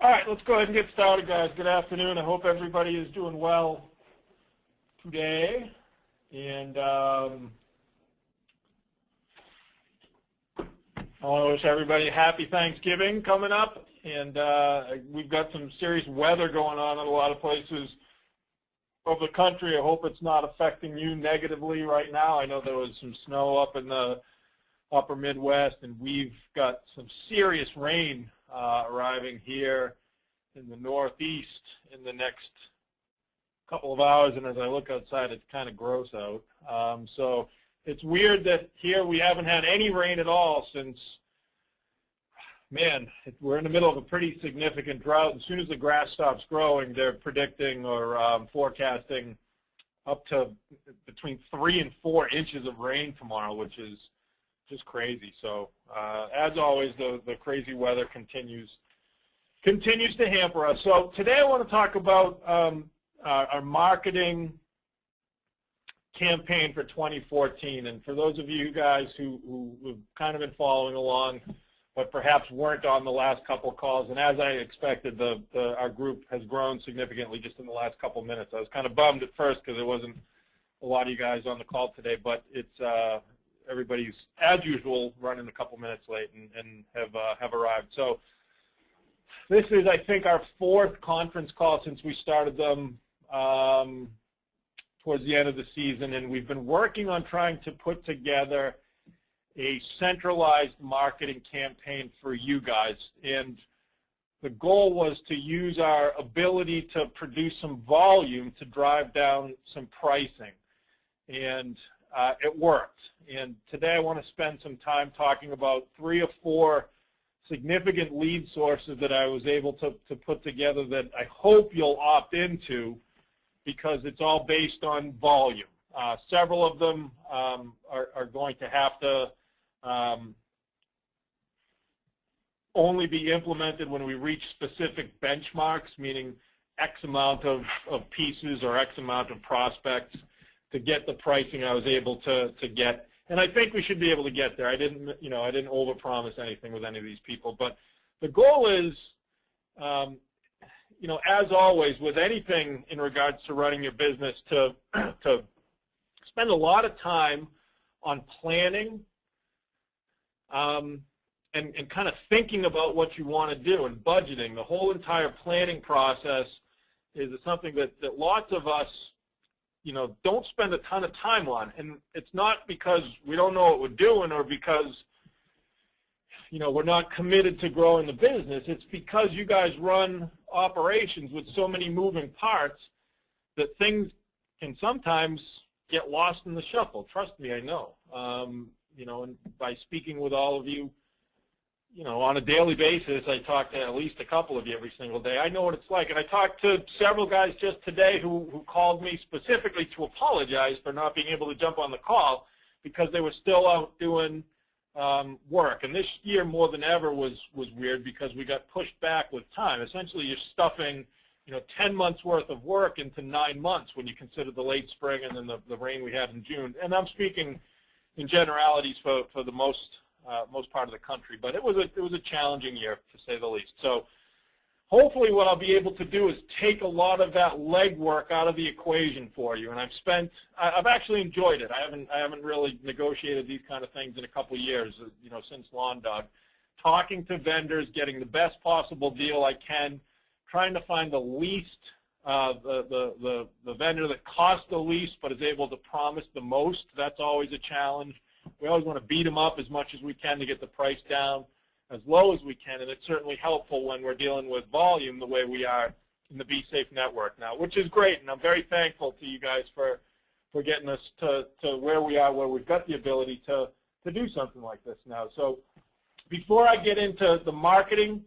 All right, let's go ahead and get started, guys. Good afternoon. I hope everybody is doing well today. And I want to wish everybody a happy Thanksgiving coming up. And we've got some serious weather going on in a lot of places of the country. I hope it's not affecting you negatively right now. I know there was some snow up in the upper Midwest, and we've got some serious rain arriving here in the Northeast in the next couple of hours, and as I look outside, it's kind of gross out. So it's weird that here we haven't had any rain at all since, man, we're in the middle of a pretty significant drought. As soon as the grass stops growing, they're predicting or forecasting up to between 3 and 4 inches of rain tomorrow, which is just crazy. So as always, the crazy weather continues to hamper us. So today I want to talk about our marketing campaign for 2014. And for those of you guys who have kind of been following along, but perhaps weren't on the last couple of calls, and as I expected, our group has grown significantly just in the last couple of minutes. I was kind of bummed at first because there wasn't a lot of you guys on the call today, but it's everybody's, as usual, running a couple minutes late and have arrived. So this is, I think, our 4th conference call since we started them towards the end of the season, and we've been working on trying to put together a centralized marketing campaign for you guys. And the goal was to use our ability to produce some volume to drive down some pricing. And it worked. And today I want to spend some time talking about 3 or 4 significant lead sources that I was able to put together that I hope you'll opt into, because it's all based on volume. Several of them are going to have to only be implemented when we reach specific benchmarks, meaning X amount of pieces or X amount of prospects to get the pricing I was able to get. And I think we should be able to get there. I didn't overpromise anything with any of these people. But the goal is, as always, with anything in regards to running your business, to spend a lot of time on planning and kind of thinking about what you want to do and budgeting. The whole entire planning process is something that lots of us don't spend a ton of time on. And it's not because we don't know what we're doing or because, we're not committed to growing the business. It's because you guys run operations with so many moving parts that things can sometimes get lost in the shuffle. Trust me, I know. And by speaking with all of you, on a daily basis, I talk to at least a couple of you every single day. I know what it's like. And I talked to several guys just today who called me specifically to apologize for not being able to jump on the call because they were still out doing work. And this year more than ever was weird because we got pushed back with time. Essentially, you're stuffing 10 months worth of work into 9 months when you consider the late spring and then the rain we had in June. And I'm speaking in generalities for the most part of the country, but it was a challenging year, to say the least. So hopefully what I'll be able to do is take a lot of that legwork out of the equation for you. And I've actually enjoyed it. I haven't really negotiated these kind of things in a couple of years, since Lawn Dog. Talking to vendors, getting the best possible deal I can, trying to find the least, the vendor that costs the least but is able to promise the most. That's always a challenge. We always want to beat them up as much as we can to get the price down as low as we can, and it's certainly helpful when we're dealing with volume the way we are in the BeeSafe network now, which is great, and I'm very thankful to you guys for getting us to where we are, where we've got the ability to do something like this now. So before I get into the marketing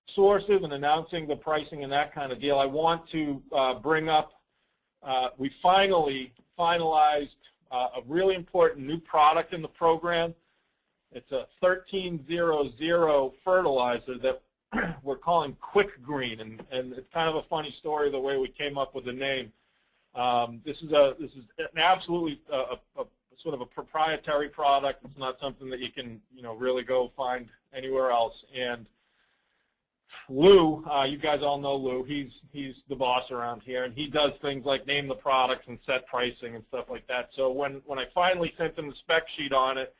sources and announcing the pricing and that kind of deal, I want to bring up, we finally finalized a really important new product in the program. It's a 1300 fertilizer that we're calling Quick Green, and it's kind of a funny story the way we came up with the name. This is an absolutely sort of a proprietary product. It's not something that you can really go find anywhere else. And Lou, you guys all know Lou. He's the boss around here, and he does things like name the products and set pricing and stuff like that. So when I finally sent him the spec sheet on it,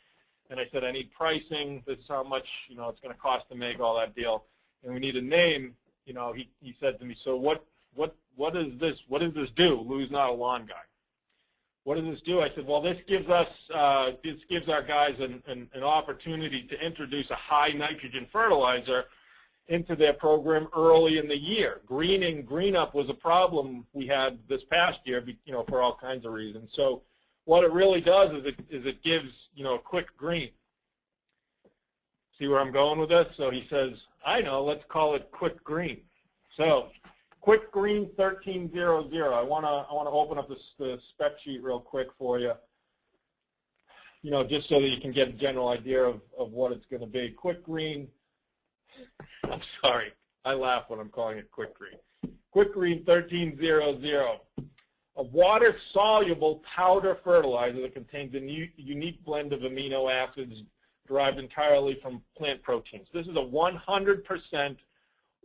and I said I need pricing, this is how much it's going to cost to make all that deal, and we need a name. He said to me, so what is this? What does this do? Lou's not a lawn guy. What does this do? I said, well, this gives us this gives our guys an opportunity to introduce a high nitrogen fertilizer into their program early in the year. Green up was a problem we had this past year, for all kinds of reasons. So what it really does is it gives, a quick green. See where I'm going with this? So he says, I know, let's call it Quick Green. So Quick Green 1300. I want to open up the spec sheet real quick for you. Just so that you can get a general idea of what it's going to be. Quick Green. I'm sorry. I laugh when I'm calling it Quick Green. Quick Green 1300. A water-soluble powder fertilizer that contains a unique blend of amino acids derived entirely from plant proteins. This is a 100%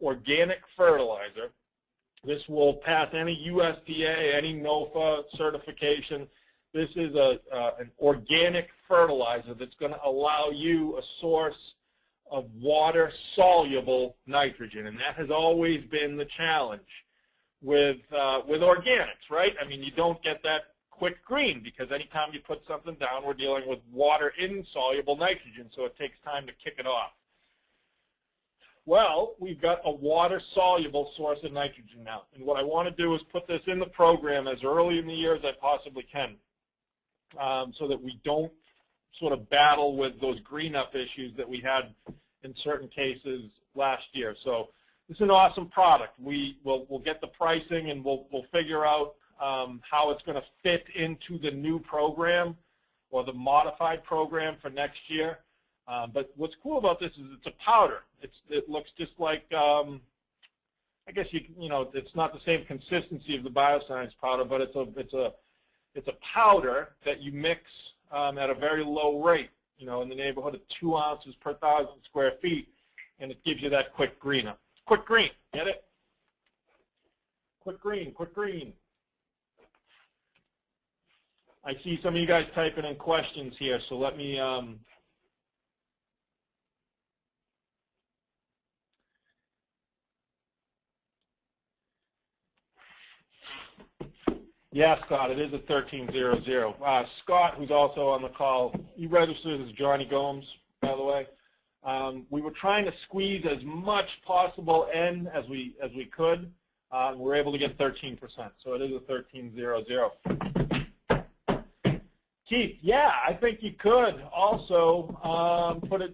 organic fertilizer. This will pass any USDA, any NOFA certification. This is an organic fertilizer that's going to allow you a source of water-soluble nitrogen, and that has always been the challenge with organics, right? I mean, you don't get that quick green because anytime you put something down, we're dealing with water-insoluble nitrogen, so it takes time to kick it off. Well, we've got a water-soluble source of nitrogen now, and what I want to do is put this in the program as early in the year as I possibly can, so that we don't sort of battle with those green up issues that we had in certain cases last year. So this is an awesome product. We'll get the pricing, and we'll figure out how it's going to fit into the new program or the modified program for next year. But what's cool about this is it's a powder. It looks just like I guess it's not the same consistency of the bioscience powder, but it's a powder that you mix at a very low rate, in the neighborhood of 2 ounces per 1,000 square feet, and it gives you that quick green up. Quick green, get it? Quick green, quick green. I see some of you guys typing in questions here, so let me yeah, Scott, it is a 1300. Scott, who's also on the call, he registers as Johnny Gomes, by the way. We were trying to squeeze as much possible in as we could. We were able to get 13%, so it is a 1300. Keith, yeah, I think you could also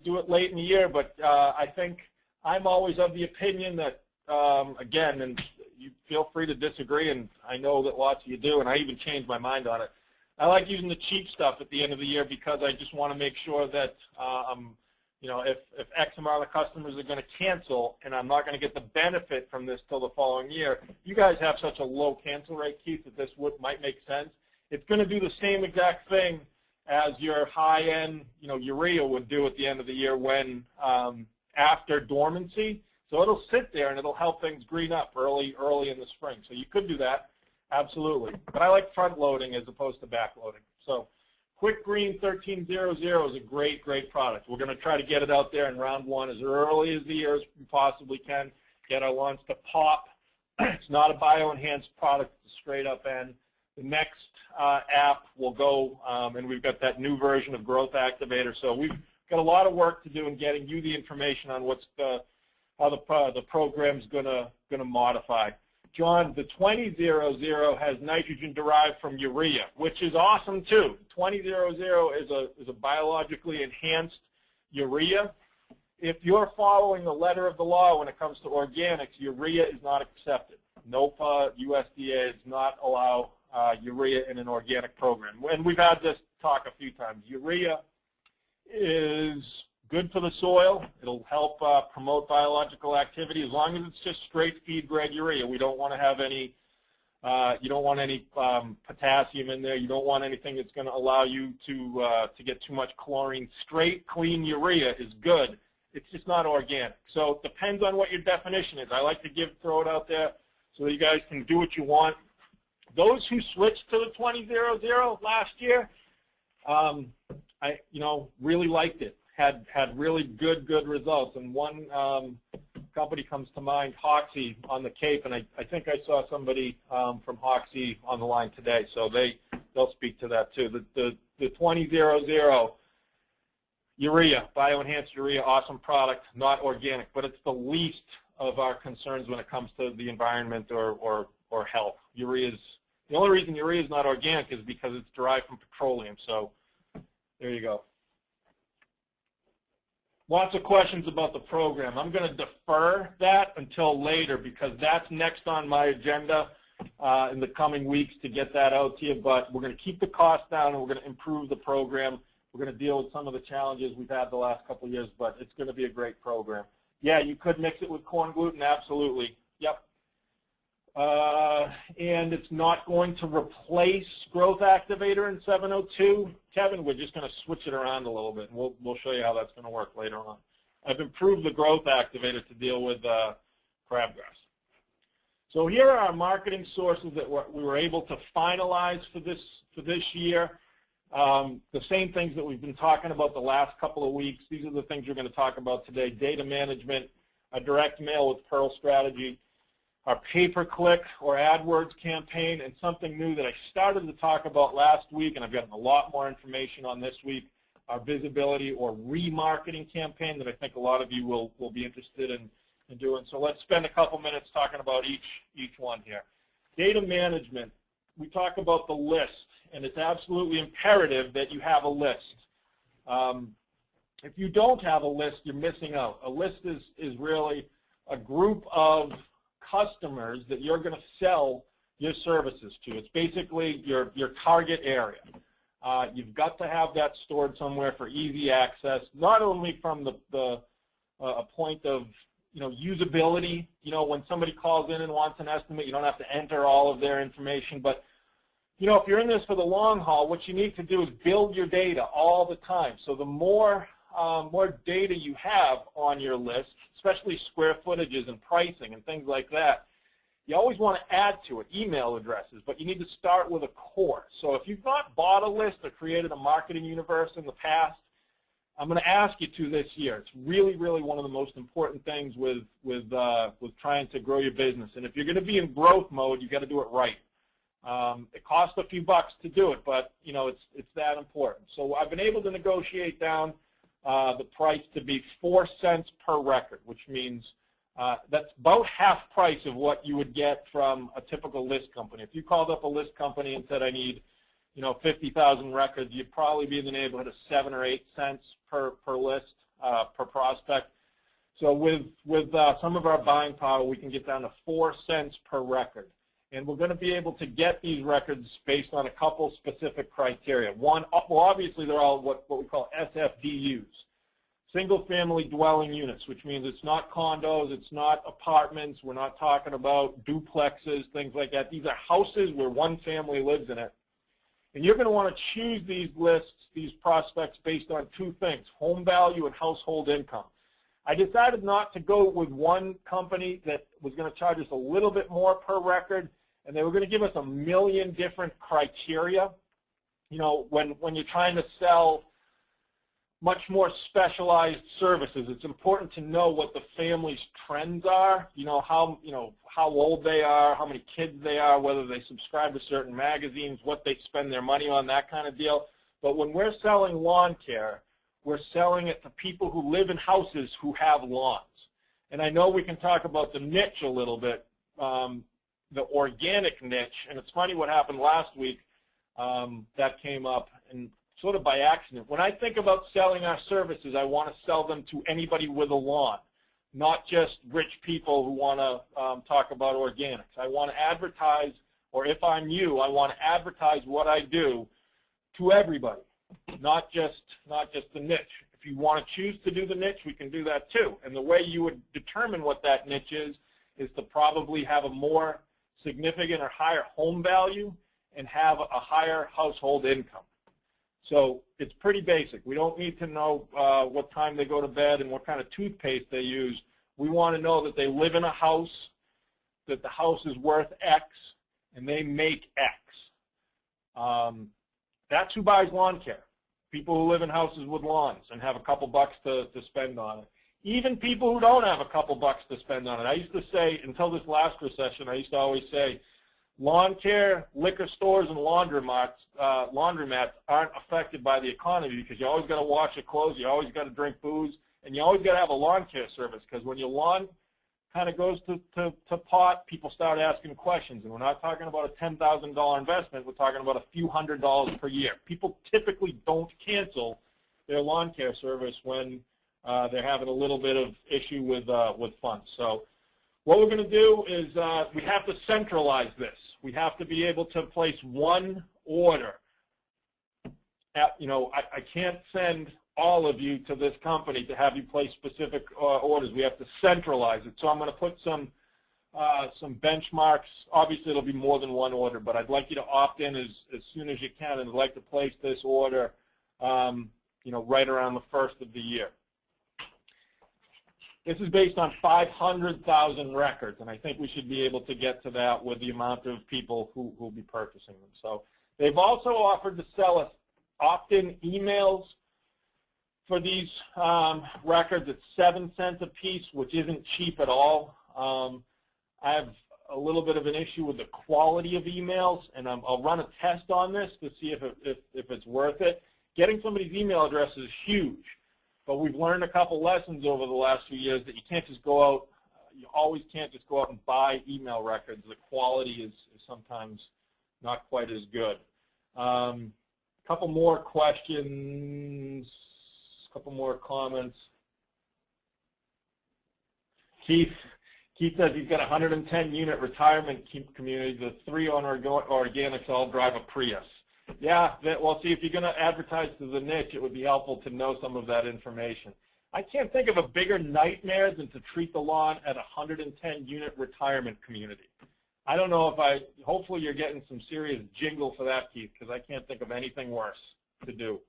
do it late in the year, but I think I'm always of the opinion that, again, and you feel free to disagree, and I know that lots of you do, and I even changed my mind on it. I like using the cheap stuff at the end of the year because I just want to make sure that, if X amount of customers are going to cancel and I'm not going to get the benefit from this till the following year, you guys have such a low cancel rate, Keith, that this might make sense. It's going to do the same exact thing as your high-end, urea would do at the end of the year when after dormancy. So it'll sit there and it'll help things green up early in the spring. So you could do that, absolutely. But I like front loading as opposed to back loading. So Quick Green 1300 is a great, great product. We're going to try to get it out there in round one as early as the year as we possibly can, get our lawns to pop. It's not a bio-enhanced product, it's a straight up end. The next app will go, and we've got that new version of Growth Activator. So we've got a lot of work to do in getting you the information on how the program's going to modify. John, the 2000 has nitrogen derived from urea, which is awesome too. 2000 is a biologically enhanced urea. If you're following the letter of the law when it comes to organics, urea is not accepted. NOFA, USDA does not allow urea in an organic program. And we've had this talk a few times. Urea is good for the soil. It'll help promote biological activity as long as it's just straight feed grade urea. We don't want to have any, you don't want any potassium in there. You don't want anything that's going to allow you to get too much chlorine. Straight, clean urea is good, it's just not organic. So it depends on what your definition is. I like to throw it out there so that you guys can do what you want. Those who switched to the 20-00 last year, I really liked it. Had really good results. And one company comes to mind, Hoxie on the Cape, and I think I saw somebody from Hoxie on the line today, so they'll speak to that too. The 20-00 urea, bioenhanced urea, awesome product, not organic, but it's the least of our concerns when it comes to the environment or health. The only reason urea is not organic is because it's derived from petroleum. So there you go. Lots of questions about the program. I'm going to defer that until later because that's next on my agenda in the coming weeks to get that out to you. But we're going to keep the cost down and we're going to improve the program. We're going to deal with some of the challenges we've had the last couple of years, but it's going to be a great program. Yeah, you could mix it with corn gluten, absolutely. Yep. And it's not going to replace growth activator in 702. Kevin, we're just going to switch it around a little bit, and we'll show you how that's going to work later on. I've improved the growth activator to deal with crabgrass. So here are our marketing sources that we were able to finalize for this year. The same things that we've been talking about the last couple of weeks. These are the things we're going to talk about today: data management, a direct mail with Pearl strategy, our pay-per-click or AdWords campaign, and something new that I started to talk about last week, and I've gotten a lot more information on this week, our visibility or remarketing campaign that I think a lot of you will be interested in doing. So let's spend a couple minutes talking about each one here. Data management, we talk about the list, and it's absolutely imperative that you have a list. If you don't have a list, you're missing out. A list is really a group of customers that you're going to sell your services to. It's basically your target area. You've got to have that stored somewhere for easy access, not only from a point of usability. When somebody calls in and wants an estimate, you don't have to enter all of their information. But if you're in this for the long haul, what you need to do is build your data all the time. So the more data you have on your list, especially square footages and pricing and things like that, you always want to add to it email addresses, but you need to start with a core. So if you've not bought a list or created a marketing universe in the past, I'm going to ask you to this year. It's really, really one of the most important things with trying to grow your business. And if you're going to be in growth mode, you've got to do it right. It costs a few bucks to do it, but it's that important. So I've been able to negotiate down the price to be 4 cents per record, which means that's about half price of what you would get from a typical list company. If you called up a list company and said, I need 50,000 records, you'd probably be in the neighborhood of 7 or 8 cents per list, per prospect. So with some of our buying power, we can get down to 4 cents per record. And we're going to be able to get these records based on a couple specific criteria. One, well, obviously they're all what we call SFDUs, single-family dwelling units, which means it's not condos, it's not apartments, we're not talking about duplexes, things like that. These are houses where one family lives in it. And you're going to want to choose these lists, these prospects, based on two things: home value and household income. I decided not to go with one company that was going to charge us a little bit more per record, and they were going to give us a million different criteria. When you're trying to sell much more specialized services, it's important to know what the family's trends are, how old they are, how many kids they are, whether they subscribe to certain magazines, what they spend their money on, that kind of deal. But when we're selling lawn care, we're selling it to people who live in houses who have lawns. And I know we can talk about the niche a little bit, the organic niche. And it's funny what happened last week that came up, and sort of by accident. When I think about selling our services, I want to sell them to anybody with a lawn, not just rich people who want to talk about organics. I want to advertise, or if I'm you, I want to advertise what I do to everybody. Not just the niche. If you want to choose to do the niche, we can do that too. And the way you would determine what that niche is to probably have a more significant or higher home value and have a higher household income. So it's pretty basic. We don't need to know what time they go to bed and what kind of toothpaste they use. We want to know that they live in a house, that the house is worth X, and they make X. That's who buys lawn care. People who live in houses with lawns and have a couple bucks to spend on it. Even people who don't have a couple bucks to spend on it. I used to say, until this last recession, I used to always say, lawn care, liquor stores, and laundromats aren't affected by the economy because you always got to wash your clothes, you always got to drink booze, and you always got to have a lawn care service because when your lawn kind of goes to pot, people start asking questions. And we're not talking about a $10,000 investment. We're talking about a few $100s per year. People typically don't cancel their lawn care service when they're having a little bit of issue with funds. So what we're going to do is we have to centralize this. We have to be able to place one order. I can't send all of you to this company to have you place specific orders. We have to centralize it. So I'm going to put some benchmarks. Obviously, it'll be more than one order, but I'd like you to opt in as soon as you can, and I'd like to place this order, right around the first of the year. This is based on 500,000 records, and I think we should be able to get to that with the amount of people who will be purchasing them. So they've also offered to sell us opt-in emails for these records. It's 7 cents a piece, which isn't cheap at all. I have a little bit of an issue with the quality of emails, and I'll run a test on this to see if it's worth it. Getting somebody's email address is huge, but we've learned a couple lessons over the last few years that you can't just go out, you always can't just go out and buy email records. The quality is sometimes not quite as good. Couple more questions. Couple more comments. Keith says he's got a 110-unit retirement community. The 3 on organics all drive a Prius. Yeah, well, see, if you're going to advertise to the niche, it would be helpful to know some of that information. I can't think of a bigger nightmare than to treat the lawn at a 110-unit retirement community. I don't know if hopefully you're getting some serious jingle for that, Keith, because I can't think of anything worse to do.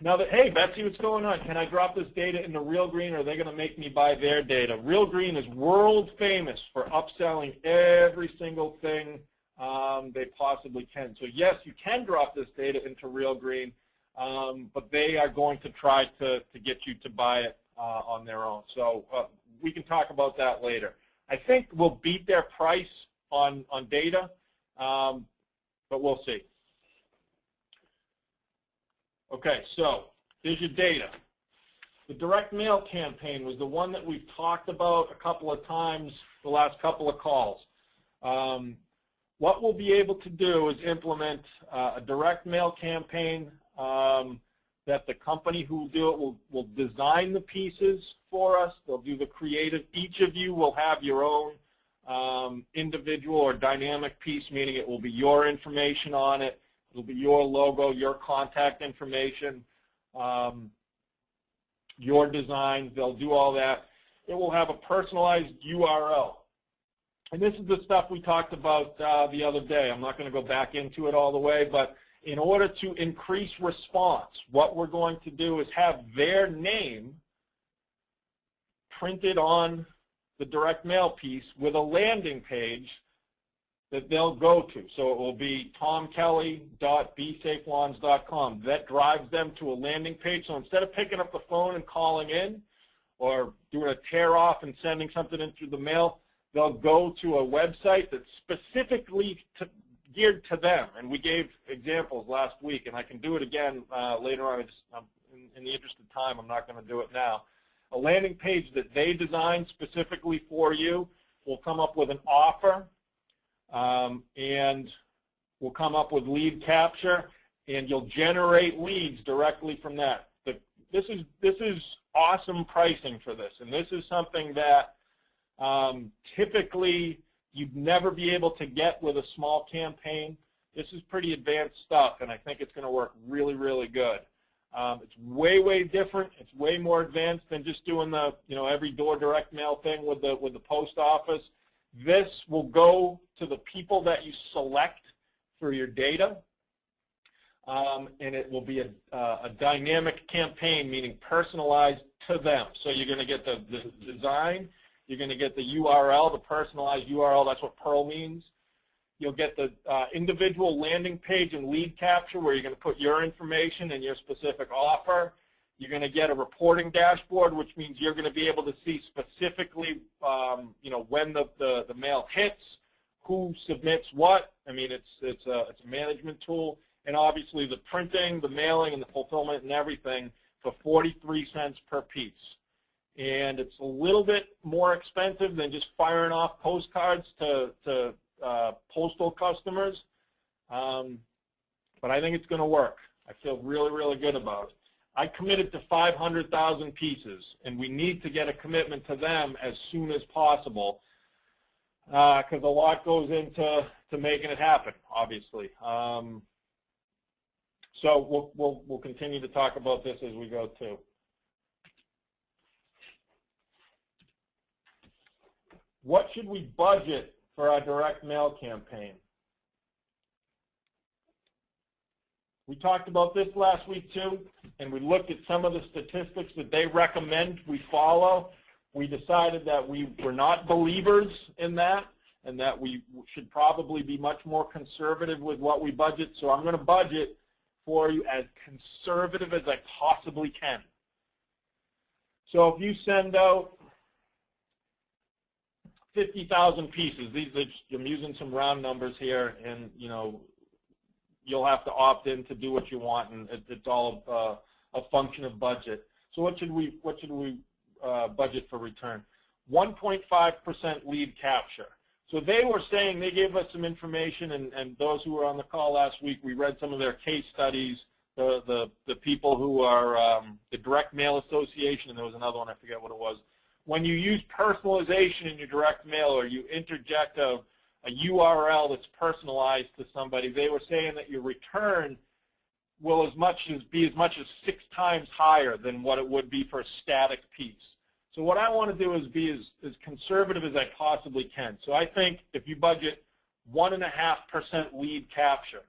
Now hey, Betsy, what's going on? Can I drop this data into Real Green, or are they going to make me buy their data? Real Green is world famous for upselling every single thing they possibly can. So yes, you can drop this data into Real Green, but they are going to try to get you to buy it on their own. So we can talk about that later. I think we'll beat their price on data, but we'll see. Okay, so here's your data. The direct mail campaign was the one that we've talked about a couple of times the last couple of calls. What we'll be able to do is implement a direct mail campaign that the company who will do it will design the pieces for us. They'll do the creative. Each of you will have your own individual or dynamic piece, meaning it will be your information on it. It'll be your logo, your contact information, your designs. They'll do all that. It will have a personalized URL. And this is the stuff we talked about the other day. I'm not going to go back into it all the way, but in order to increase response, what we're going to do is have their name printed on the direct mail piece with a landing page that they'll go to. So it will be tomkelly.beesafelawns.com. That drives them to a landing page. So instead of picking up the phone and calling in or doing a tear off and sending something in through the mail, they'll go to a website that's specifically geared to them. And we gave examples last week, and I can do it again later on. In the interest of time, I'm not going to do it now. A landing page that they designed specifically for you will come up with an offer, and we'll come up with lead capture, and you'll generate leads directly from that. This is awesome pricing for this, and this is something that typically you'd never be able to get with a small campaign. This is pretty advanced stuff, and I think it's going to work really, really good. It's way, way different. It's way more advanced than just doing the every door direct mail thing with the post office. This will go to the people that you select for your data. and it will be a dynamic campaign, meaning personalized to them. So you're going to get the design, you're going to get the URL, the personalized URL, that's what Pearl means. You'll get the individual landing page and lead capture where you're going to put your information and your specific offer. You're going to get a reporting dashboard, which means you're going to be able to see specifically, when the mail hits, who submits what. I mean, it's a management tool, and obviously the printing, the mailing, and the fulfillment and everything for 43 cents per piece. And it's a little bit more expensive than just firing off postcards to postal customers, but I think it's going to work. I feel really, really good about it. I committed to 500,000 pieces, and we need to get a commitment to them as soon as possible because a lot goes into making it happen, obviously. So we'll continue to talk about this as we go too. What should we budget for our direct mail campaign? We talked about this last week too, and we looked at some of the statistics that they recommend we follow. We decided that we were not believers in that, and that we should probably be much more conservative with what we budget. So I'm going to budget for you as conservative as I possibly can. So if you send out 50,000 pieces, I'm using some round numbers here, and you'll have to opt in to do what you want, and it's all a function of budget. So what should we budget for return? 1.5% lead capture. So they were saying, they gave us some information, and those who were on the call last week, we read some of their case studies, the people who are the Direct Mail Association, and there was another one, I forget what it was. When you use personalization in your direct mail, or you interject a URL that's personalized to somebody, they were saying that your return will be as much as 6 times higher than what it would be for a static piece. So what I want to do is be as conservative as I possibly can. So I think if you budget 1.5% lead capture,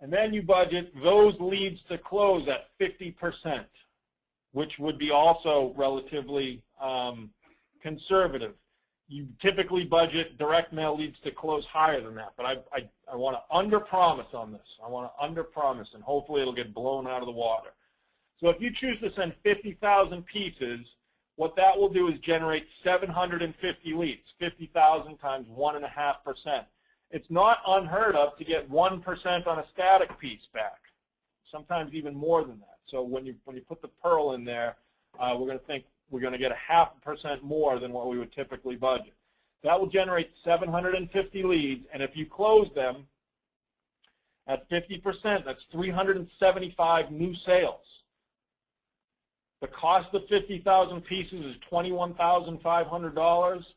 and then you budget those leads to close at 50%, which would be also relatively conservative. You typically budget direct mail leads to close higher than that, but I want to under-promise on this. I want to under-promise, and hopefully it'll get blown out of the water. So if you choose to send 50,000 pieces, what that will do is generate 750 leads, 50,000 times 1.5%. It's not unheard of to get 1% on a static piece back, sometimes even more than that. So when you put the Pearl in there, we're going to think we're going to get 0.5% more than what we would typically budget. That will generate 750 leads, and if you close them at 50%, that's 375 new sales. The cost of 50,000 pieces is $21,500.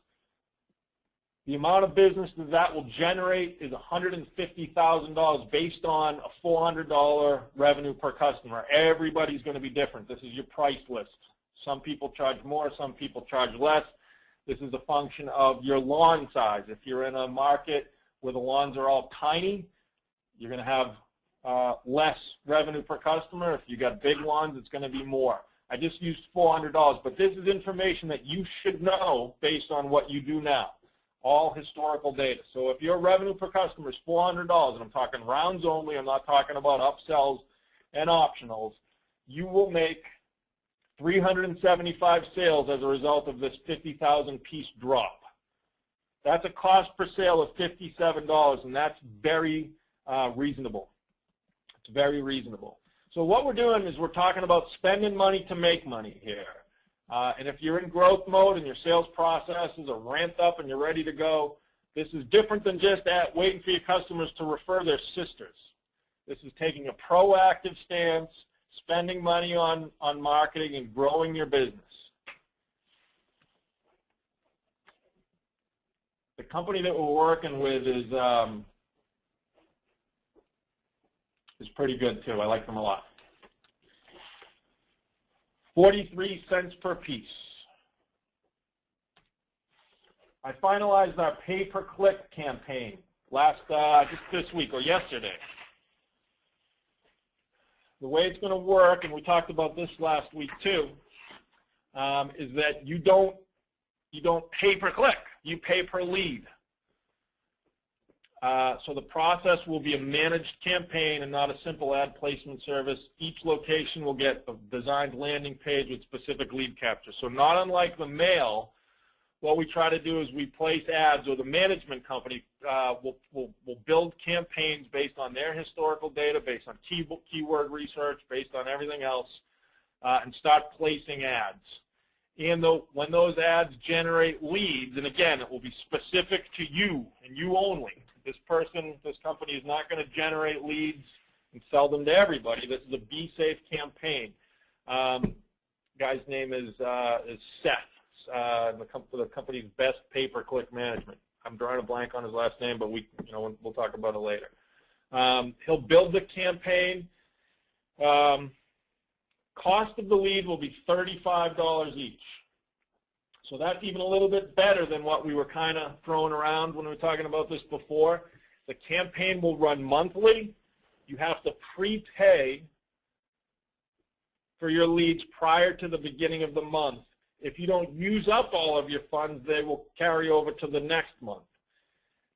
The amount of business that will generate is $150,000 based on a $400 revenue per customer. Everybody's going to be different. This is your price list. Some people charge more, some people charge less. This is a function of your lawn size. If you're in a market where the lawns are all tiny, you're going to have less revenue per customer. If you got big lawns, it's going to be more. I just used $400, but this is information that you should know based on what you do now. All historical data. So if your revenue per customer is $400, and I'm talking rounds only, I'm not talking about upsells and optionals, you will make 375 sales as a result of this 50,000 piece drop. That's a cost per sale of $57, and that's very reasonable. It's very reasonable. So what we're doing is we're talking about spending money to make money here. And if you're in growth mode and your sales processes are ramped up and you're ready to go, this is different than just waiting for your customers to refer their sisters. This is taking a proactive stance, spending money on marketing and growing your business. The company that we're working with is pretty good too. I like them a lot. 43 cents per piece. I finalized our pay-per-click campaign just this week or yesterday. the way it's going to work, and we talked about this last week too, is that you don't pay per click. You pay per lead. So the process will be a managed campaign and not a simple ad placement service. Each location will get a designed landing page with specific lead capture. So not unlike the mail, what we try to do is we place ads, or the management company will build campaigns based on their historical data, based on keyword research, based on everything else, and start placing ads. And when those ads generate leads, and again, it will be specific to you and you only. This company is not going to generate leads and sell them to everybody. This is a BeeSafe campaign. Guy's name is Seth, the company's best pay-per-click management. I'm drawing a blank on his last name, but we'll talk about it later. He'll build the campaign. Cost of the lead will be $35 each. So that's even a little bit better than what we were kind of throwing around when we were talking about this before. The campaign will run monthly. You have to prepay for your leads prior to the beginning of the month. If you don't use up all of your funds, they will carry over to the next month.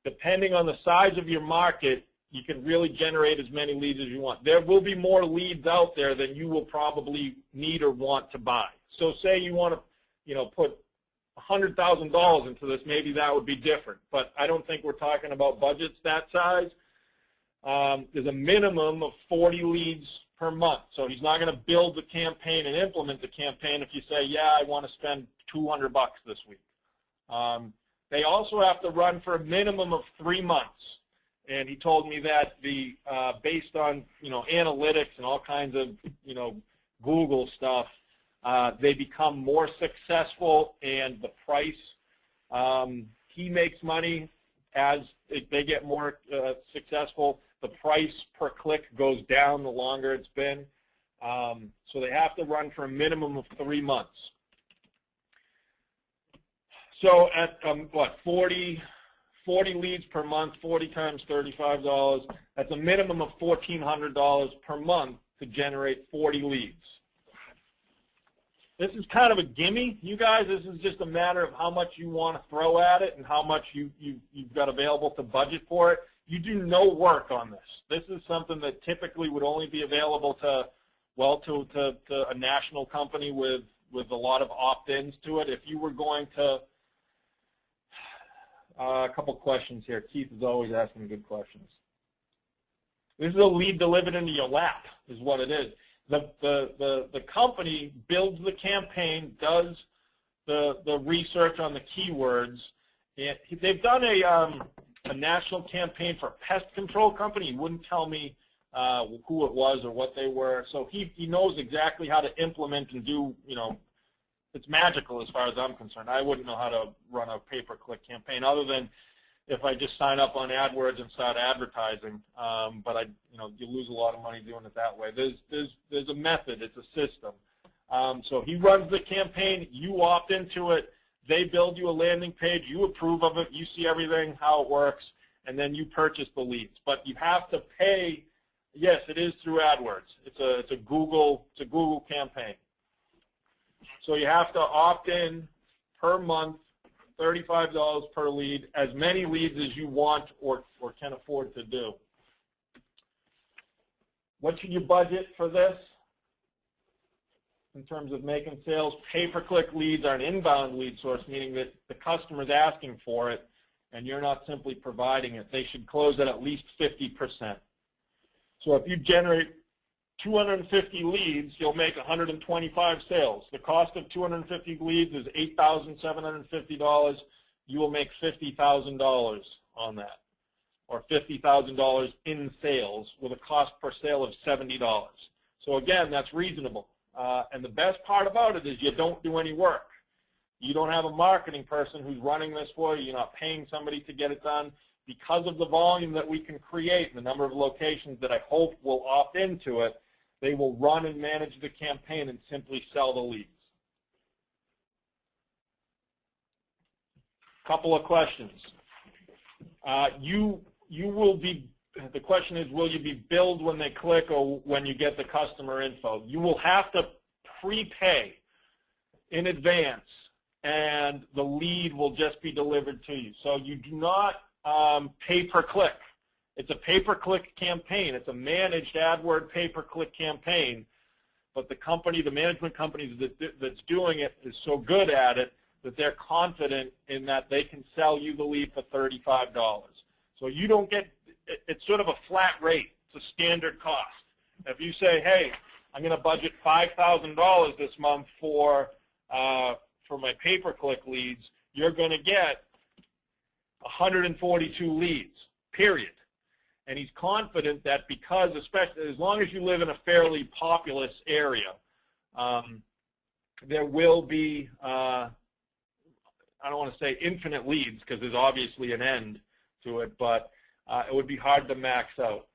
Depending on the size of your market, you can really generate as many leads as you want. There will be more leads out there than you will probably need or want to buy. So say you want to, put $100,000 into this, maybe that would be different. But I don't think we're talking about budgets that size. There's a minimum of 40 leads per month. So he's not going to build the campaign and implement the campaign if you say, yeah, I want to spend $200 this week. They also have to run for a minimum of 3 months. And he told me that based on analytics and all kinds of Google stuff, they become more successful, and the price, he makes money as they get more successful. The price per click goes down the longer it's been. So they have to run for a minimum of 3 months. So at 40 leads per month, 40 times $35, that's a minimum of $1,400 per month to generate 40 leads. This is kind of a gimme, you guys. This is just a matter of how much you want to throw at it and how much you've got available to budget for it. You do no work on this. This is something that typically would only be available to a national company with a lot of opt-ins to it. If you were going to, a couple questions here. Keith is always asking good questions. This is a lead delivered into your lap, is what it is. The company builds the campaign, does the research on the keywords. And they've done a national campaign for a pest control company. He wouldn't tell me who it was or what they were. So he knows exactly how to implement and do, it's magical as far as I'm concerned. I wouldn't know how to run a pay-per-click campaign other than if I just sign up on AdWords and start advertising. But you lose a lot of money doing it that way. There's a method. It's a system. So he runs the campaign. You opt into it. They build you a landing page. You approve of it. You see everything, how it works, and then you purchase the leads. But you have to pay. Yes, it is through AdWords. It's a Google campaign. So you have to opt in per month, $35 per lead, as many leads as you want or can afford to do. What should you budget for this in terms of making sales? Pay-per-click leads are an inbound lead source, meaning that the customer is asking for it and you're not simply providing it. They should close at least 50%. So if you generate 250 leads, you'll make 125 sales. The cost of 250 leads is $8,750. You will make $50,000 on that, or $50,000 in sales with a cost per sale of $70. So again, that's reasonable. And the best part about it is you don't do any work. You don't have a marketing person who's running this for you. You're not paying somebody to get it done. Because of the volume that we can create and the number of locations that I hope will opt into it, they will run and manage the campaign and simply sell the leads. Couple of questions. You will be the question is, will you be billed when they click or when you get the customer info? You will have to prepay in advance, and the lead will just be delivered to you. So you do not pay per click. It's a pay-per-click campaign. It's a managed AdWord pay-per-click campaign, but the management company that's doing it is so good at it that they're confident in that they can sell you the lead for $35. So you don't get, it's sort of a flat rate. It's a standard cost. If you say, hey, I'm going to budget $5,000 this month for my pay-per-click leads, you're going to get 142 leads, period. And he's confident that because, especially as long as you live in a fairly populous area, there will be, I don't want to say infinite leads because there's obviously an end to it, but it would be hard to max out.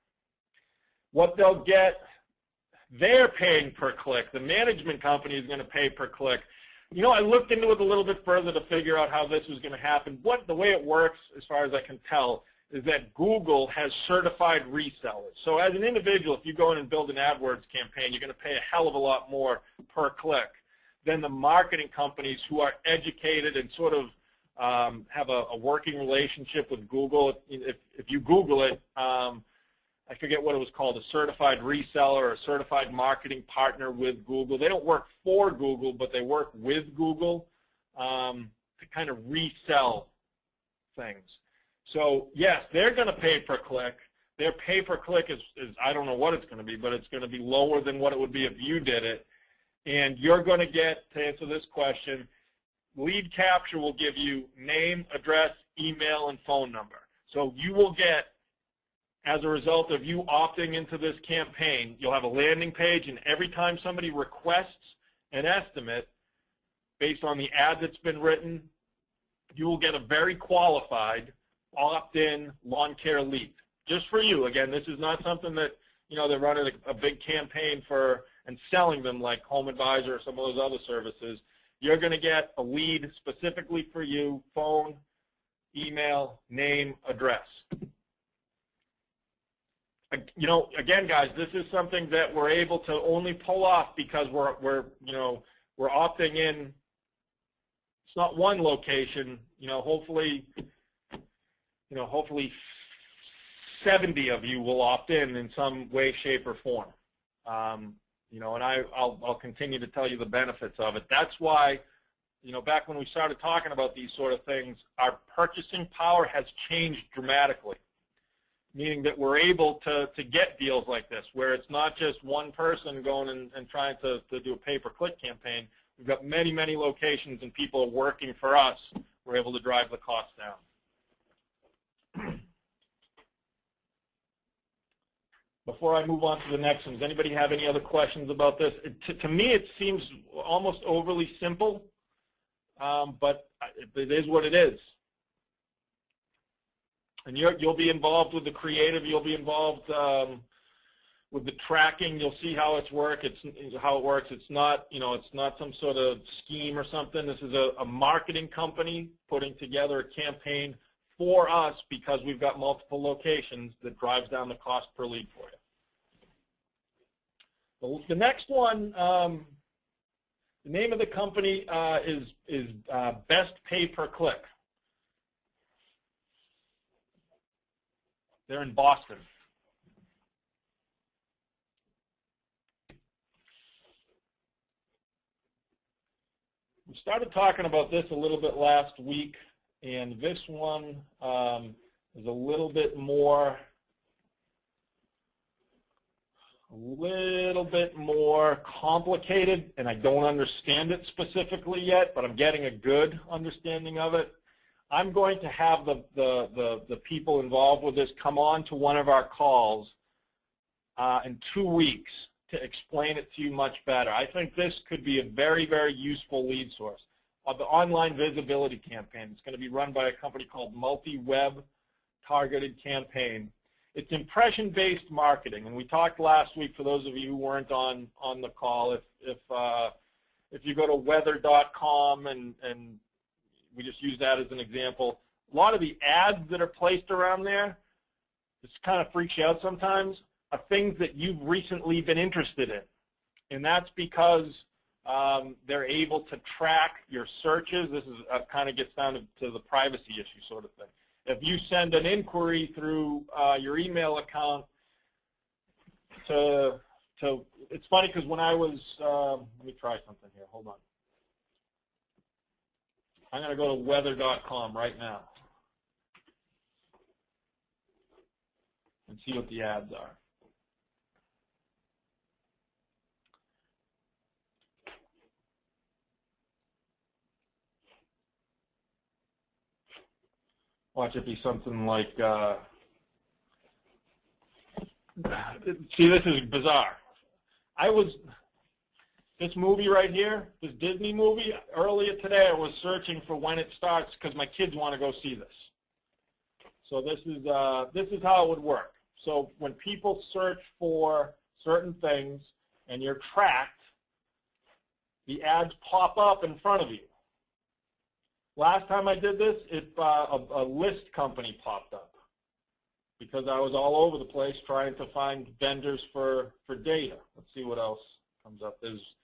What they'll get, they're paying per click. The management company is going to pay per click. You know, I looked into it a little bit further to figure out how this was going to happen. The way it works, as far as I can tell, is that Google has certified resellers. So as an individual, if you go in and build an AdWords campaign, you're going to pay a hell of a lot more per click than the marketing companies who are educated and sort of have a working relationship with Google. If you Google it, I forget what it was called, a certified reseller or a certified marketing partner with Google. They don't work for Google, but they work with Google to kind of resell things. So yes, they're going to pay per click. Their pay per click is I don't know what it's going to be, but it's going to be lower than what it would be if you did it. And you're going to get, to answer this question, lead capture will give you name, address, email, and phone number. So you will get, as a result of you opting into this campaign, you'll have a landing page, and every time somebody requests an estimate based on the ad that's been written, you will get a very qualified opt-in lawn care lead. Just for you. Again, this is not something that, you know, they're running a big campaign for and selling them like Home Advisor or some of those other services. You're going to get a lead specifically for you, phone, email, name, address. You know, again, guys, this is something that we're able to only pull off because we're opting in. It's not one location. Hopefully 70 of you will opt in some way, shape, or form. And I'll continue to tell you the benefits of it. That's why, back when we started talking about these sort of things, our purchasing power has changed dramatically, meaning that we're able to get deals like this, where it's not just one person going and trying to do a pay-per-click campaign. We've got many, many locations, and people are working for us. We're able to drive the cost down. Before I move on to the next one, does anybody have any other questions about this? To me, it seems almost overly simple, but it is what it is. And you'll be involved with the creative. You'll be involved with the tracking. You'll see how it works. It's not, it's not some sort of scheme or something. This is a marketing company putting together a campaign for us because we've got multiple locations that drives down the cost per lead for you. The next one, the name of the company is Best Pay Per Click. They're in Boston. We started talking about this a little bit last week, and this one is a little bit more complicated, and I don't understand it specifically yet, but I'm getting a good understanding of it. I'm going to have the people involved with this come on to one of our calls in 2 weeks to explain it to you much better. I think this could be a very, very useful lead source. The online visibility campaign. It's going to be run by a company called Multi-Web Targeted Campaign. It's impression-based marketing, and we talked last week, for those of you who weren't on the call, if you go to weather.com and we just use that as an example, a lot of the ads that are placed around there, this kind of freaks you out sometimes, are things that you've recently been interested in. And that's because they're able to track your searches. This is kind of gets down to the privacy issue sort of thing. If you send an inquiry through your email account to it's funny because when I was, let me try something here, hold on. I'm going to go to weather.com right now and see what the ads are. Watch it be something like, see, this is bizarre. This movie right here, this Disney movie, earlier today I was searching for when it starts because my kids want to go see this. So this is how it would work. So when people search for certain things and you're tracked, the ads pop up in front of you. Last time I did this, a list company popped up because I was all over the place trying to find vendors for data. Let's see what else comes up. There's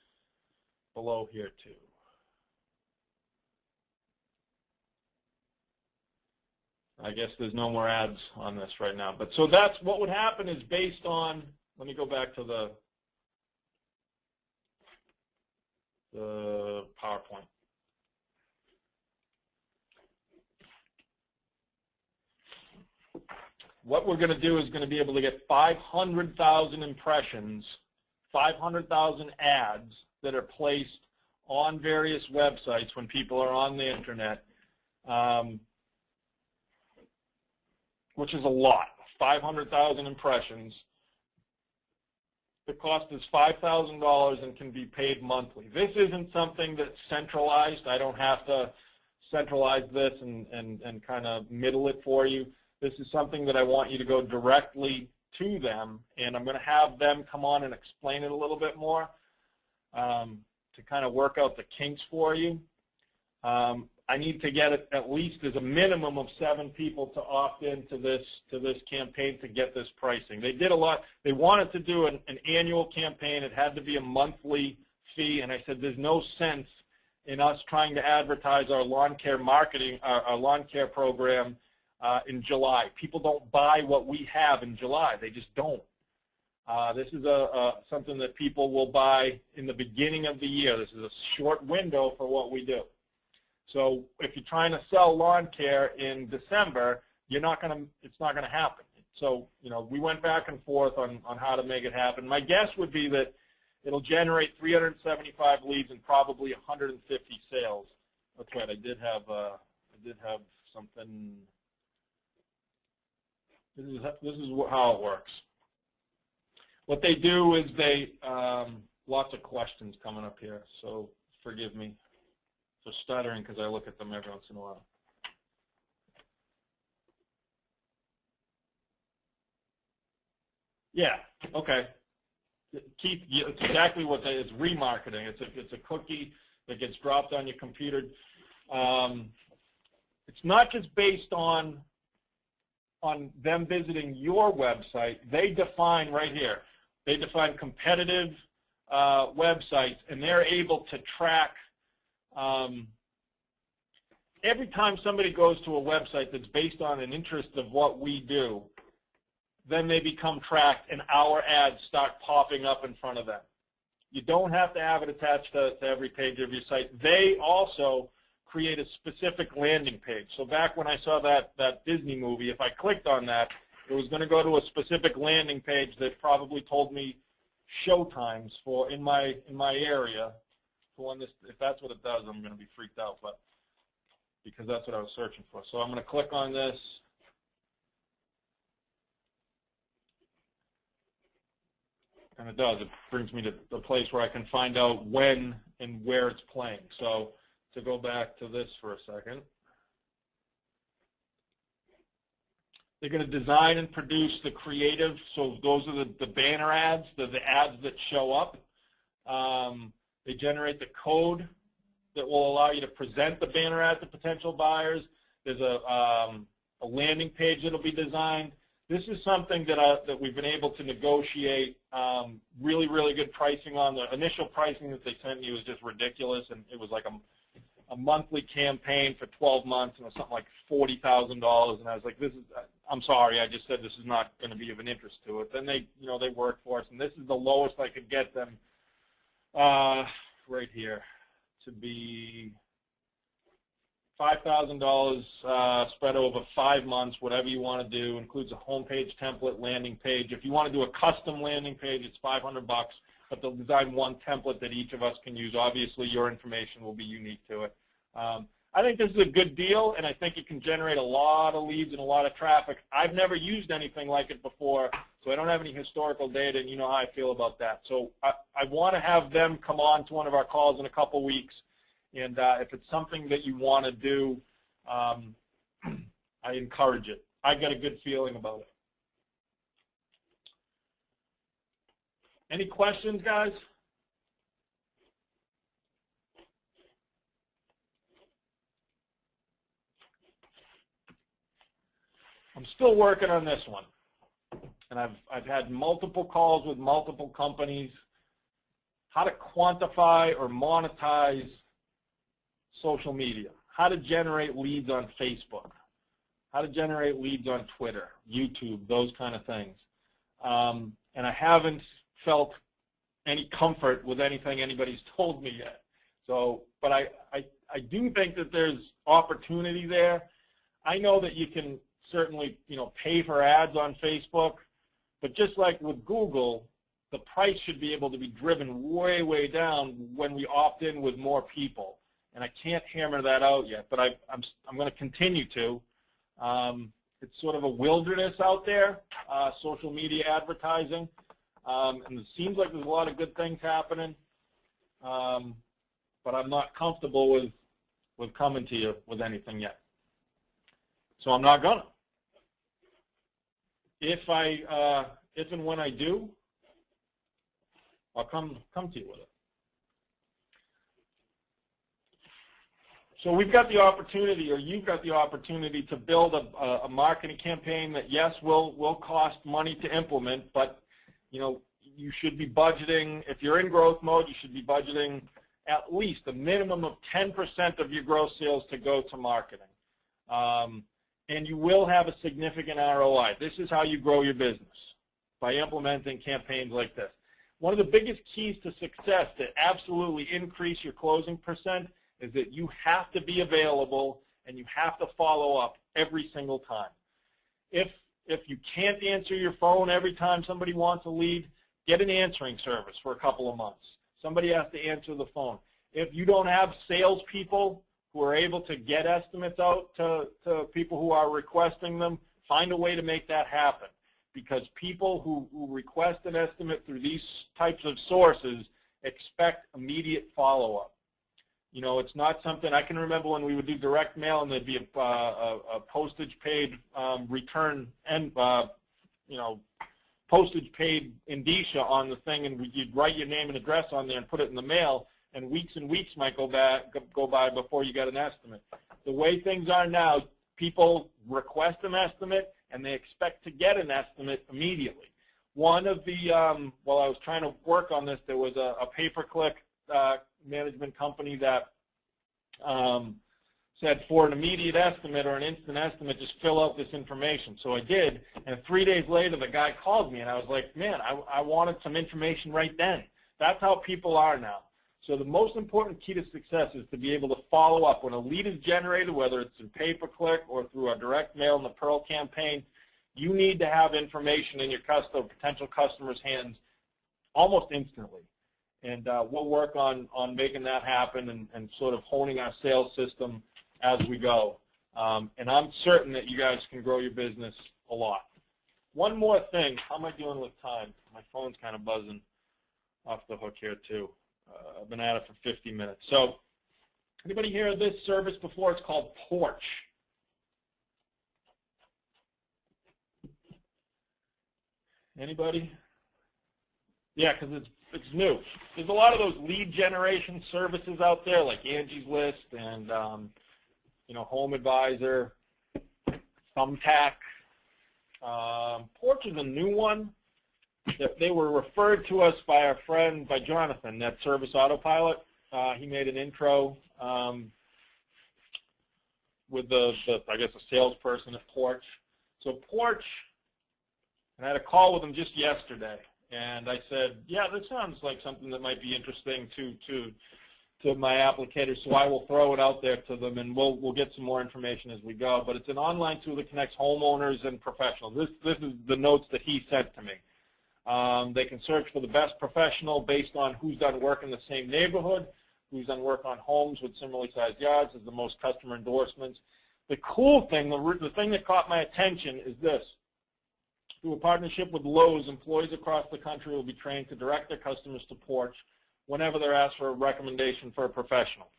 below here too. I guess there's no more ads on this right now. But so that's what would happen is based on, let me go back to the PowerPoint. What we're going to do is going to be able to get 500,000 impressions, 500,000 ads that are placed on various websites when people are on the internet, which is a lot, 500,000 impressions. The cost is $5,000 and can be paid monthly. This isn't something that's centralized. I don't have to centralize this and kind of middle it for you. This is something that I want you to go directly to them, and I'm going to have them come on and explain it a little bit more to kind of work out the kinks for you. I need to get it at least as a minimum of 7 people to opt into this campaign to get this pricing. They did a lot. They wanted to do an annual campaign. It had to be a monthly fee, and I said there's no sense in us trying to advertise our lawn care marketing, our lawn care program in July. People don't buy what we have in July. They just don't. This is something that people will buy in the beginning of the year. This is a short window for what we do. So if you're trying to sell lawn care in December, it's not going to happen. So, you know, we went back and forth on how to make it happen. My guess would be that it'll generate 375 leads and probably 150 sales. That's right. I did have something. This is how it works. What they do is they, lots of questions coming up here, so forgive me for stuttering because I look at them every once in a while. Yeah, okay. Keith, it's exactly what it's remarketing. It's a cookie that gets dropped on your computer. It's not just based on them visiting your website. They define right here. They define competitive websites, and they're able to track every time somebody goes to a website that's based on an interest of what we do, then they become tracked and our ads start popping up in front of them. You don't have to have it attached to every page of your site. They also create a specific landing page. So back when I saw that Disney movie, if I clicked on that, it was going to go to a specific landing page that probably told me show times for in my area. For when this, if that's what it does, I'm going to be freaked out, but because that's what I was searching for. So I'm going to click on this. And it does. It brings me to the place where I can find out when and where it's playing. So to go back to this for a second. They're going to design and produce the creative. So those are the banner ads, the ads that show up. They generate the code that will allow you to present the banner ad to potential buyers. There's a landing page that will be designed. This is something that we've been able to negotiate really, really good pricing on. The initial pricing that they sent me was just ridiculous, and it was like a monthly campaign for 12 months, and it was something like $40,000. And I was like, I'm sorry, I just said this is not going to be of an interest to it. Then they worked for us, and this is the lowest I could get them right here to be $5,000 spread over 5 months, whatever you want to do. Includes a homepage template, landing page. If you want to do a custom landing page, it's $500, but they'll design one template that each of us can use. Obviously, your information will be unique to it. I think this is a good deal, and I think it can generate a lot of leads and a lot of traffic. I've never used anything like it before, so I don't have any historical data, and you know how I feel about that. So I want to have them come on to one of our calls in a couple weeks, and if it's something that you want to do, I encourage it. I got a good feeling about it. Any questions, guys? I'm still working on this one, and I've had multiple calls with multiple companies. How to quantify or monetize social media, how to generate leads on Facebook, how to generate leads on Twitter, YouTube, those kind of things. And I haven't felt any comfort with anything anybody's told me yet. So, but I do think that there's opportunity there. I know that you can certainly, pay for ads on Facebook, but just like with Google, the price should be able to be driven way, way down when we opt in with more people. And I can't hammer that out yet, but I'm going to continue to. It's sort of a wilderness out there, social media advertising, and it seems like there's a lot of good things happening, but I'm not comfortable with coming to you with anything yet. So I'm not gonna. If and when I do, I'll come to you with it. So we've got the opportunity, or you've got the opportunity, to build a marketing campaign that, yes, will cost money to implement, but you should be budgeting. If you're in growth mode, you should be budgeting at least a minimum of 10% of your gross sales to go to marketing. And you will have a significant ROI. This is how you grow your business, by implementing campaigns like this. One of the biggest keys to success to absolutely increase your closing percent is that you have to be available and you have to follow up every single time. If you can't answer your phone every time somebody wants a lead, get an answering service for a couple of months. Somebody has to answer the phone. If you don't have salespeople who are able to get estimates out to people who are requesting them, find a way to make that happen. Because people who request an estimate through these types of sources expect immediate follow-up. It's not something, I can remember when we would do direct mail and there'd be a postage paid return and, postage paid indicia on the thing, and you'd write your name and address on there and put it in the mail, and weeks might go by before you got an estimate. The way things are now, people request an estimate and they expect to get an estimate immediately. One of the, while I was trying to work on this, there was a pay-per-click management company that said for an immediate estimate or an instant estimate, just fill out this information. So I did, and 3 days later the guy called me and I was like, man, I wanted some information right then. That's how people are now. So the most important key to success is to be able to follow up. When a lead is generated, whether it's in pay-per-click or through a direct mail in the Pearl campaign, you need to have information in your potential customer's hands almost instantly. And we'll work on making that happen and sort of honing our sales system as we go. And I'm certain that you guys can grow your business a lot. One more thing. How am I doing with time? My phone's kind of buzzing off the hook here, too. I've been at it for 50 minutes. So anybody hear of this service before? It's called Porch. Anybody? Yeah, because it's new. There's a lot of those lead generation services out there, like Angie's List and Home Advisor, Thumbtack. Porch is a new one. They were referred to us by our friend, by Jonathan, at Service Autopilot. He made an intro with I guess, a salesperson at Porch. So Porch, and I had a call with him just yesterday, and I said, yeah, this sounds like something that might be interesting to my applicators, so I will throw it out there to them, and we'll get some more information as we go. But it's an online tool that connects homeowners and professionals. This is the notes that he sent to me. They can search for the best professional based on who's done work in the same neighborhood, who's done work on homes with similarly sized yards, has the most customer endorsements. The cool thing, the thing that caught my attention is this. Through a partnership with Lowe's, employees across the country will be trained to direct their customers to Porch whenever they're asked for a recommendation for a professional.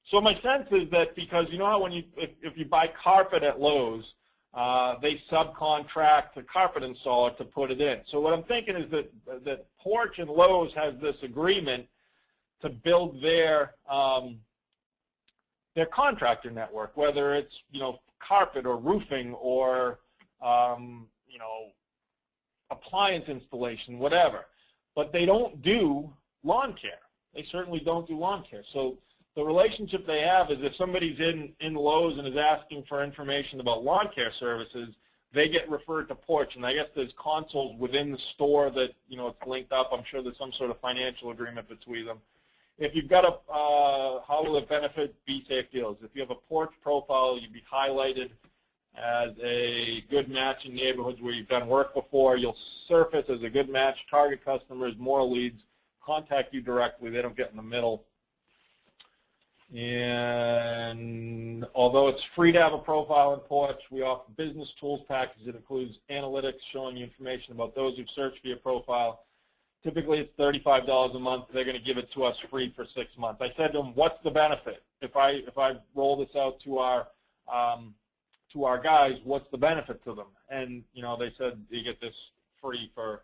So my sense is that, because you know how when if you buy carpet at Lowe's, they subcontract the carpet installer to put it in. So what I'm thinking is that Porch and Lowe's has this agreement to build their contractor network, whether it's carpet or roofing or appliance installation, whatever. But they don't do lawn care. They certainly don't do lawn care. So the relationship they have is if somebody's in Lowe's and is asking for information about lawn care services, they get referred to Porch. And I guess there's consoles within the store that it's linked up. I'm sure there's some sort of financial agreement between them. If you've got how will it benefit BeeSafe deals? If you have a Porch profile, you'd be highlighted as a good match in neighborhoods where you've done work before. You'll surface as a good match, target customers, more leads, contact you directly. They don't get in the middle. And although it's free to have a profile in Porch, we offer business tools package that includes analytics showing you information about those who've searched for your profile. Typically, it's $35 a month. They're going to give it to us free for 6 months. I said to them, "What's the benefit? If I roll this out to our guys, what's the benefit to them?" And they said you get this free for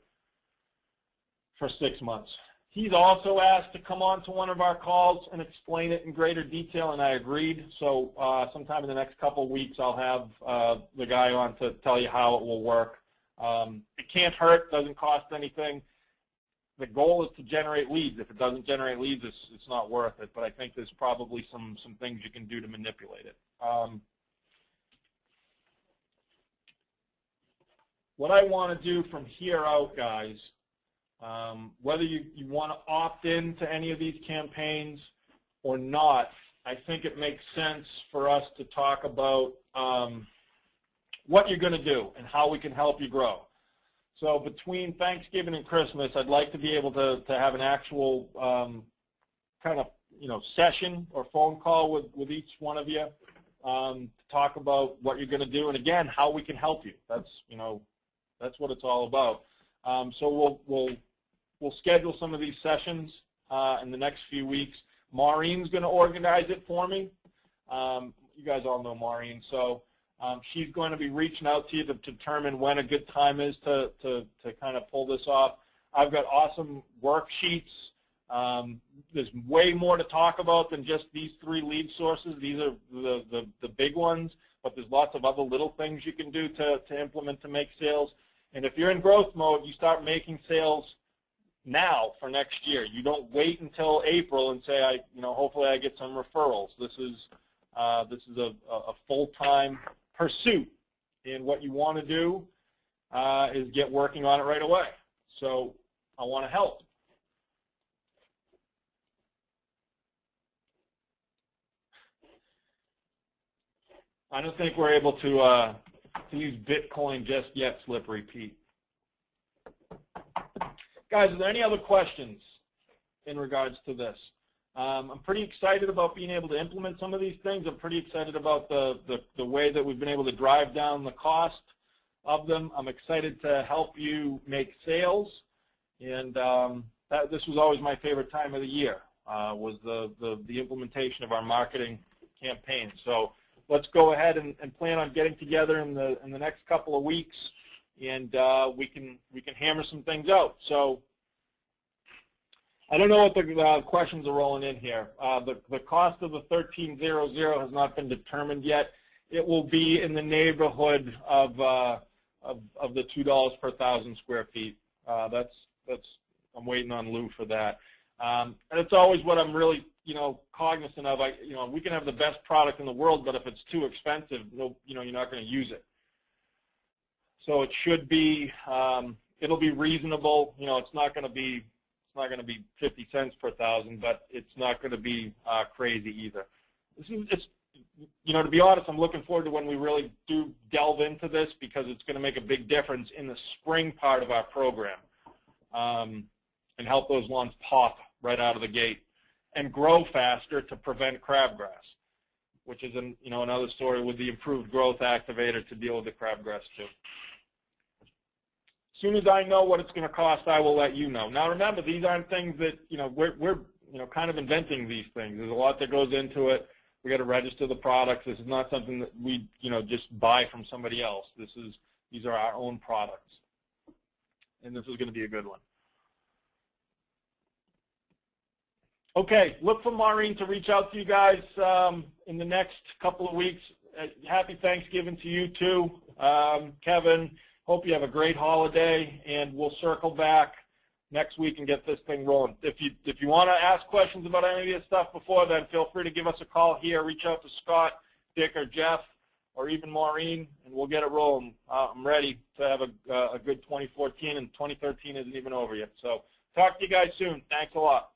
6 months. He's also asked to come on to one of our calls and explain it in greater detail, and I agreed. So sometime in the next couple of weeks, I'll have the guy on to tell you how it will work. It can't hurt, doesn't cost anything. The goal is to generate leads. If it doesn't generate leads, it's not worth it. But I think there's probably some things you can do to manipulate it. What I want to do from here out, guys, whether you want to opt in to any of these campaigns or not, I think it makes sense for us to talk about what you're going to do and how we can help you grow. So between Thanksgiving and Christmas, I'd like to be able to have an actual kind of session or phone call with each one of you to talk about what you're going to do, and again, how we can help you. That's what it's all about. So we'll schedule some of these sessions in the next few weeks. Maureen's going to organize it for me. You guys all know Maureen, so she's going to be reaching out to you to determine when a good time is to kind of pull this off. I've got awesome worksheets. There's way more to talk about than just these 3 lead sources. These are the big ones, but there's lots of other little things you can do to implement to make sales. And if you're in growth mode, you start making sales now for next year. You don't wait until April and say, hopefully I get some referrals. This is a full-time pursuit, and what you want to do is get working on it right away. So I want to help. I don't think we're able to use Bitcoin just yet, Slippery Pete. Guys, are there any other questions in regards to this? I'm pretty excited about being able to implement some of these things. I'm pretty excited about the way that we've been able to drive down the cost of them. I'm excited to help you make sales, and this was always my favorite time of the year, was the implementation of our marketing campaign. So let's go ahead and plan on getting together in the next couple of weeks, and we can hammer some things out. So I don't know what the questions are rolling in here. The cost of the 1300 has not been determined yet. It will be in the neighborhood of of the $2 per 1,000 square feet. I'm waiting on Lou for that. And it's always what I'm really, cognizant of. We can have the best product in the world, but if it's too expensive, you're not going to use it. So it should be, it'll be reasonable. It's not going to be 50 cents per 1,000, but it's not going to be crazy either. To be honest, I'm looking forward to when we really do delve into this, because it's going to make a big difference in the spring part of our program, and help those lawns pop right out of the gate and grow faster to prevent crabgrass, which is another story with the improved growth activator to deal with the crabgrass too. As soon as I know what it's going to cost, I will let you know. Now remember, these aren't things that, we're kind of inventing these things. There's a lot that goes into it. We got to register the products. This is not something that we, just buy from somebody else. These are our own products. And this is going to be a good one. Okay, look for Maureen to reach out to you guys in the next couple of weeks. Happy Thanksgiving to you too, Kevin. Hope you have a great holiday, and we'll circle back next week and get this thing rolling. If you want to ask questions about any of this stuff before then, feel free to give us a call here. Reach out to Scott, Dick, or Jeff, or even Maureen, and we'll get it rolling. I'm ready to have a good 2014, and 2013 isn't even over yet. So talk to you guys soon. Thanks a lot.